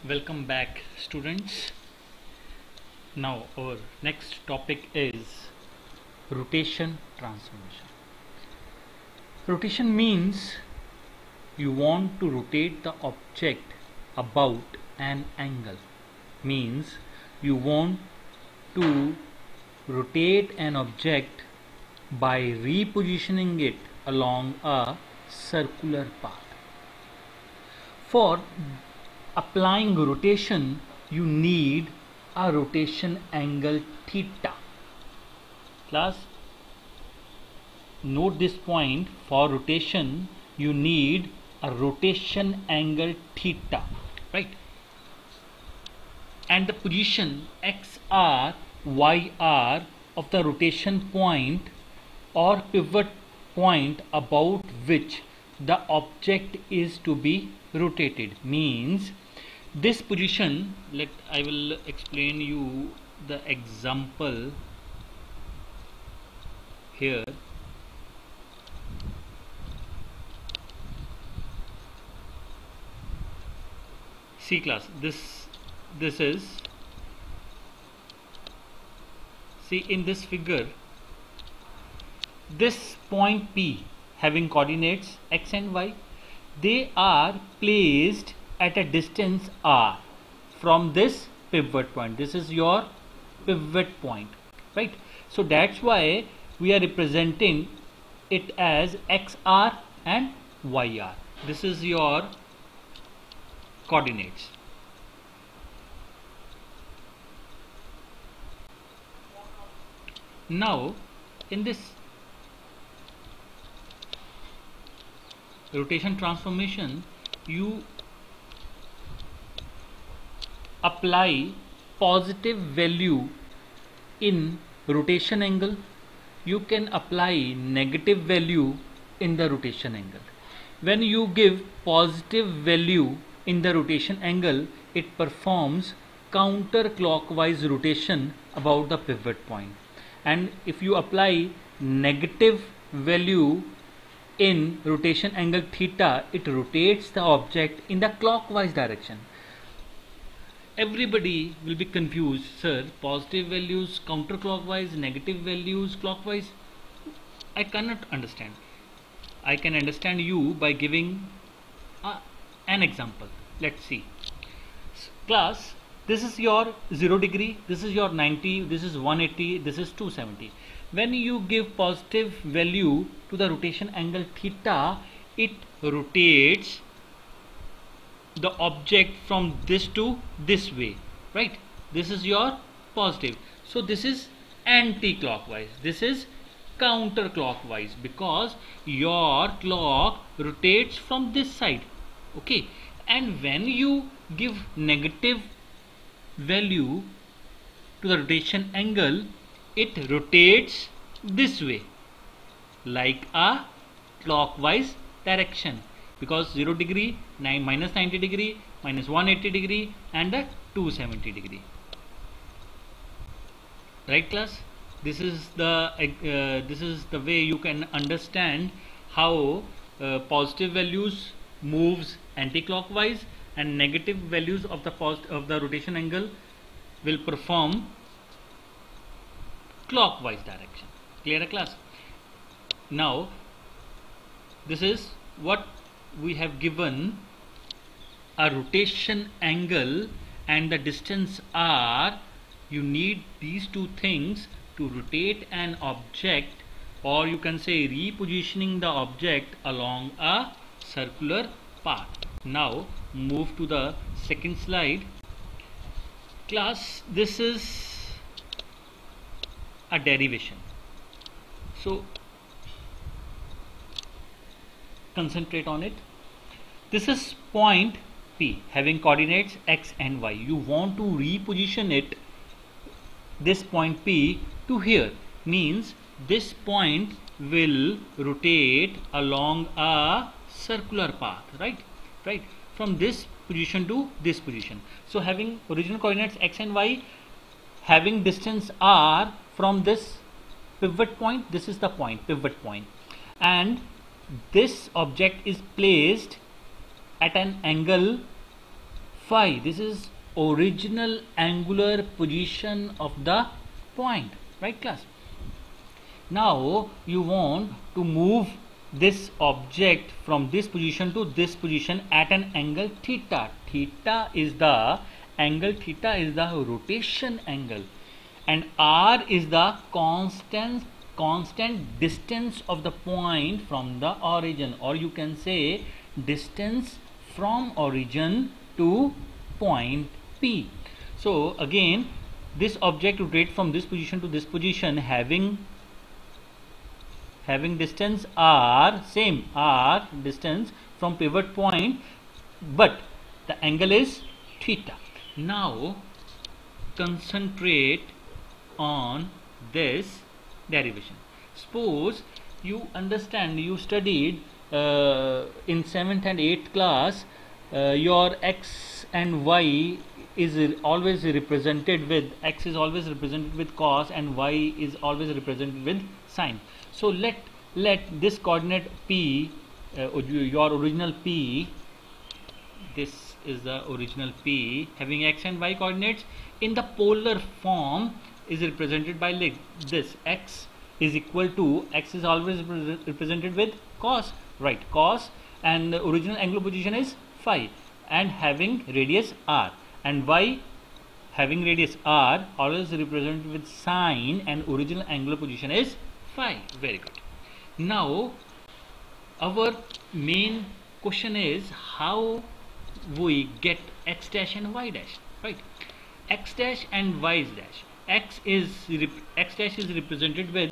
Welcome back, students. Now our next topic is rotation transformation. Rotation means you want to rotate the object about an angle. Means you want to rotate an object by repositioning it along a circular path. For applying rotation, you need a rotation angle theta. Class, note this point. For rotation, you need a rotation angle theta, right? And the position xr, yr of the rotation point or pivot point about which the object is to be rotated means this position. I will explain you the example here. See class, this is, see in this figure, this point P having coordinates x and y, they are placed at a distance r from this pivot point. This is your pivot point, right? So that's why we are representing it as xr and yr. This is your coordinates. Now in this rotation transformation, you apply positive value in rotation angle, you can apply negative value in the rotation angle. When you give positive value in the rotation angle, it performs counterclockwise rotation about the pivot point, and if you apply negative value in rotation angle theta, it rotates the object in the clockwise direction. Everybody will be confused, sir, positive values counterclockwise, negative values clockwise. I cannot understand. I can understand you by giving an example. Let's see. Class, this is your 0 degree, this is your 90, this is 180, this is 270. When you give positive value to the rotation angle theta, it rotates the object from this to this way, right? This is your positive. So this is anti-clockwise, this is counterclockwise, because your clock rotates from this side, okay? And when you give negative value to the rotation angle, it rotates this way like a clockwise direction, because 0 degree, minus 90 degree, minus 180 degree, and a 270 degree, right class? This is the way you can understand how positive values moves anti-clockwise and negative values of the rotation angle will perform clockwise direction. Clear class? Now this is what we have given: a rotation angle and the distance r. You need these two things to rotate an object, or you can say repositioning the object along a circular path. Now move to the second slide. Class, this is a derivation, so concentrate on it. This is point P having coordinates x and y. You want to reposition it, this point P, to here. Means this point will rotate along a circular path, right? From this position to this position. So having original coordinates x and y, having distance r from this pivot point, this is the point, pivot point, and this object is placed at an angle phi. This is original angular position of the point, right class? Now you want to move this object from this position to this position at an angle theta. Theta is the angle, theta is the rotation angle, and r is the constant distance of the point from the origin, or you can say distance from origin to point P. So again, this object rotates from this position to this position having distance r, same r distance from pivot point, but the angle is theta. Now concentrate on this derivation. Suppose you understand, you studied in 7th and 8th class, your x and y is always represented with, x is always represented with cos and y is always represented with sine. So let this coordinate p, your original p, this is the original p having x and y coordinates in the polar form is represented by like this. X is equal to, x is always represented with cos, right? Cos, and the original angular position is phi and having radius r, and y having radius r always represented with sine and original angular position is phi. Very good. Now our main question is how we get x dash and y dash, right? X dash and y dash. X dash is represented with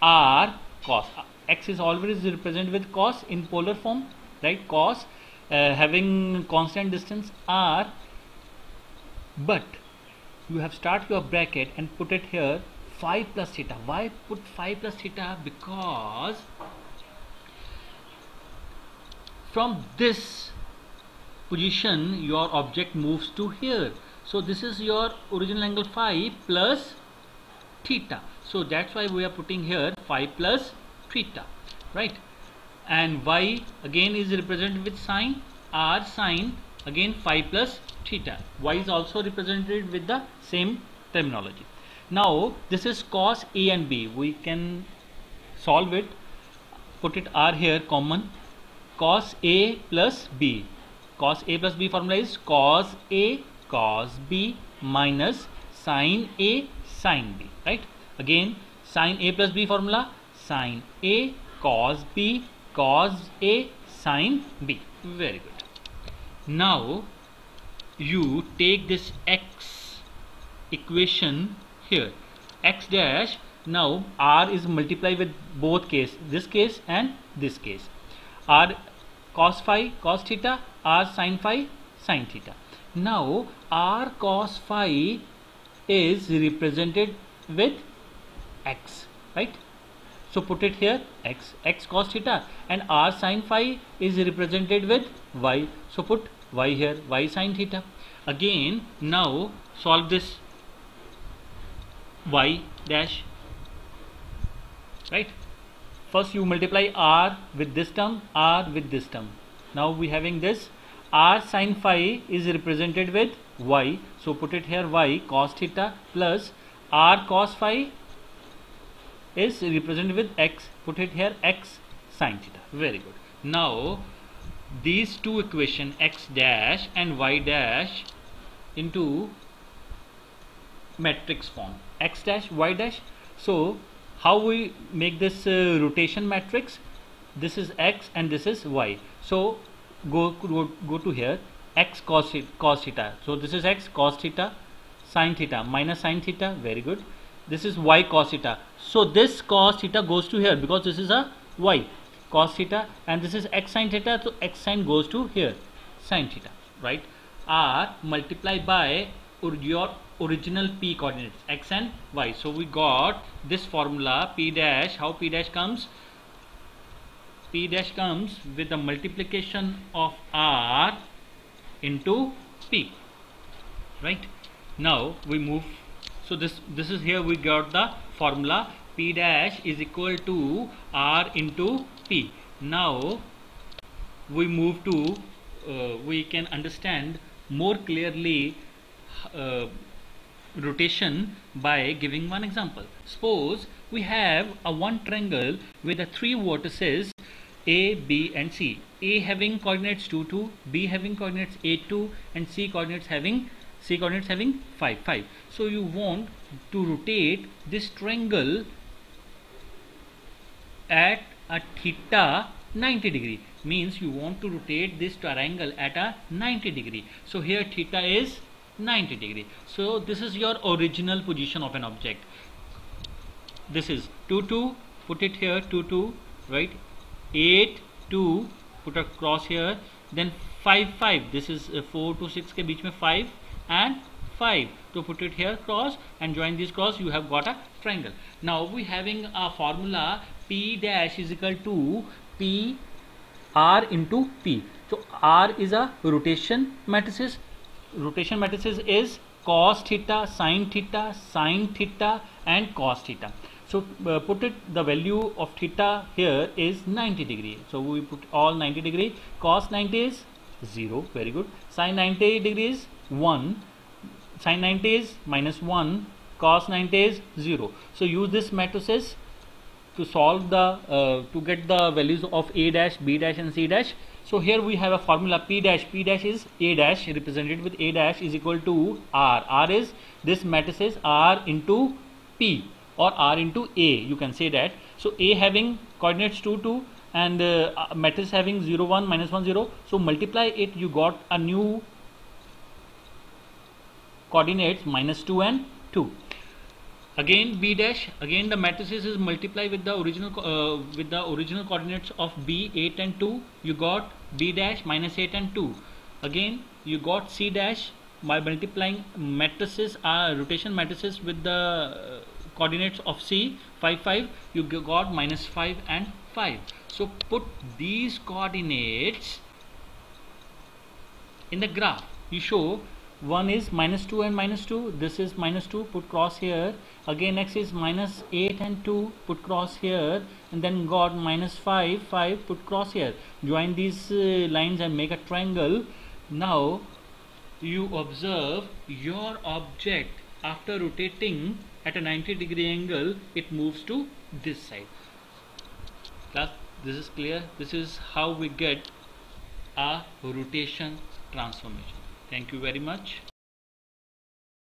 r cos. X is always represented with cos in polar form, right? Cos having constant distance r, but you have start your bracket and put it here phi plus theta. Why put phi plus theta? Because from this position your object moves to here, so this is your original angle phi plus theta, so that's why we are putting here phi plus theta, right? And y again is represented with sine, r sine, again phi plus theta. Y is also represented with the same terminology. Now this is cos A and B, we can solve it, put it r here common, cos A plus B. Cos A plus B formula is cos A cos B minus sin A sin B, right? Again sin A plus B formula, sin A cos B cos A sin B. Very good. Now you take this x equation here, x dash, now r is multiplied with both case, this case and this case, r cos phi cos theta, r sin phi sin theta. Now r cos phi is represented with x, right? So put it here x cos theta, and r sin phi is represented with y, so put y here, y sin theta. Again now solve this y dash, right? First you multiply r with this term, r with this term. Now we having this r sin phi is represented with y, so put it here y cos theta plus r cos phi is represented with x, put it here x sin theta. Very good. Now these two equation x dash and y dash into matrix form, x dash y dash. So how we make this rotation matrix? This is x and this is y, so go to here, x cos theta, so this is x cos theta sin theta minus sin theta. Very good. This is y cos theta, so this cos theta goes to here because this is a y cos theta, and this is x sin theta, so x sin goes to here sin theta, right? R multiplied by your original p coordinates x and y, so we got this formula p dash. How p dash comes? P dash comes with the multiplication of r into p, right? Now we move, so this is here we got the formula p dash is equal to r into p. Now we move to we can understand more clearly rotation by giving one example. Suppose we have a one triangle with the three vertices A, B and C. A having coordinates 2, 2, B having coordinates 8, 2 and C coordinates having 5, 5. So you want to rotate this triangle at a theta 90 degree, means you want to rotate this triangle at a 90 degree. So here theta is 90 degree. So this is your original position of an object. This is 2, 2, put it here, 2, 2, right? 8, 2, put a cross here, then 5, 5. This is 4 to 6 के बीच में 5 and 5. So put it here, cross, and join this cross, you have got a triangle. Now we having a formula P dash is equal to P R into P. So R is a rotation matrices. Rotation matrices is cos theta, sin theta and cos theta. So put it, the value of theta here is 90 degree. So we put all 90 degree. Cos 90 is 0. Very good. Sin 90 degree is 1. Sin 90 is minus 1. Cos 90 is 0. So use this matrices to solve the to get the values of A dash, B dash and C dash. So here we have a formula P dash. P dash is A dash, represented with A dash is equal to R. R is this matrices R into P or R into A, you can say that. So A having coordinates 2, 2 and matrix having 0, 1, minus 1, 0. So multiply it, you got a new coordinates minus 2 and 2. Again B dash, again the matrices is multiply with the original coordinates of B, 8 and 2. You got B dash minus 8 and 2. Again you got C dash by multiplying matrices, rotation matrices with the coordinates of C, 5, 5. You got minus 5 and 5. So put these coordinates in the graph. You show one is minus 2 and minus 2, this is minus 2, put cross here. Again next is minus 8 and 2, put cross here, and then got minus 5, 5, put cross here. Join these lines and make a triangle. Now you observe your object after rotating at a 90 degree angle, it moves to this side. Class, this is clear. This is how we get a rotation transformation. Thank you very much.